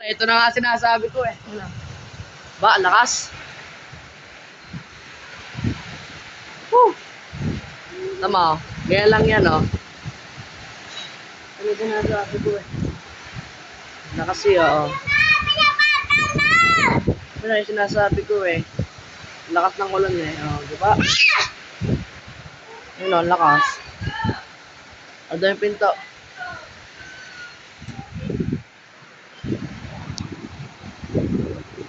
Ito na nga sinasabi ko eh. Ano? Ba, lakas. Woo! Tama, kaya lang yan oh. Ano sinasabi ko eh. Lakas siya oh. Ano yung sinasabi ko eh. Lakas ng ulan eh. Oh, di ba? Yun oh, lakas. Ano yung pinto?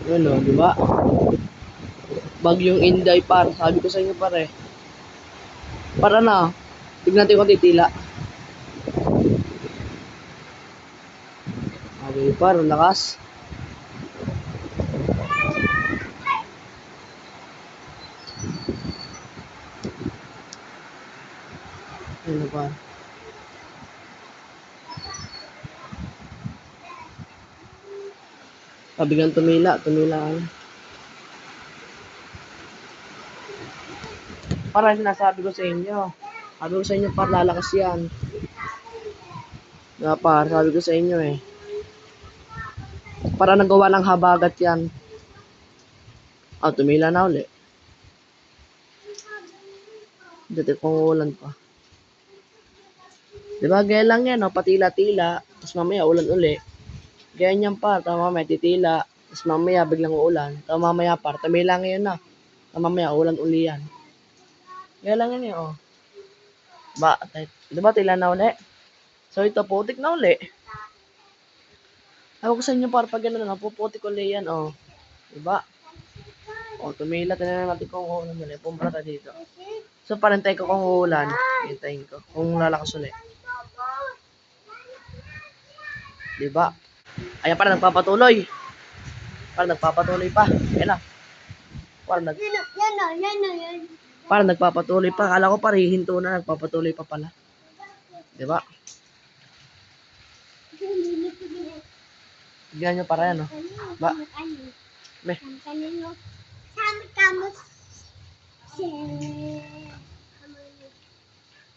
Yun oh, di ba? Bagyong Inday par. Sabi ko sa inyo pare. Para na. Tignan natin kung titila. Okay par, lakas. Ano pa? Biglang tumila. Para sinasabi ko sa inyo. Sabi ko sa inyo, par, lalakas yan. Nga par, sabi ko sa inyo eh. Para nagawa ng habagat yan. Ah, tumila na uli. Dati kong ulan pa. Diba, gaya lang yan, no? Patila-tila. Tapos mamaya ulan uli. Ganyan pa, tama mamaya titila. Tapos mamaya biglang uulan. Tama mamaya par, tumila ngayon na. Tama mamaya ulan uli yan. Gaya lang yan eh, oh. Diba, tila na uli? So ito, putik na uli. Ewan ko sa inyo par, pag gano'n na, puputik uli yan, oh. Diba? O, tumila, tinanan natin kung uulan uli. Pumpara dito. So, parantay ko kung uulan. Hintayin ko. Kung lalakas uli. Diba? Ayan, parang nagpapatuloy. Parang nagpapatuloy pa. Ayan na. Parang nagpapatuloy pa. Akala ko parihinto na. Nagpapatuloy pa pala. Diba? Tignan nyo para yan, no? Ba? Meh.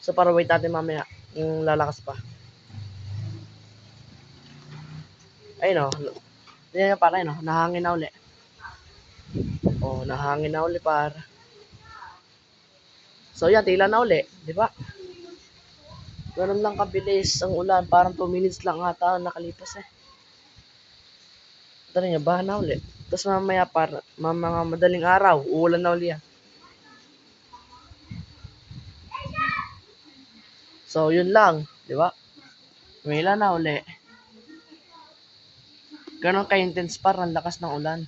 So, para wait natin mamaya. Yung lalakas pa. Ayun, no? Tignan nyo para yan, no? Nahangin na uli. Oh, nahangin na uli para. So, yan. Tila na uli. Diba? Ganun lang kabilis ang ulan. Parang 2 minutes lang ata nakalipas eh. Ito rin, bahan na uli. Tapos mamaya para mga madaling araw, uulan na uli yan. So, yun lang. Di ba? Umila na uli. Ganun ka-intense par, ang lakas ng ulan.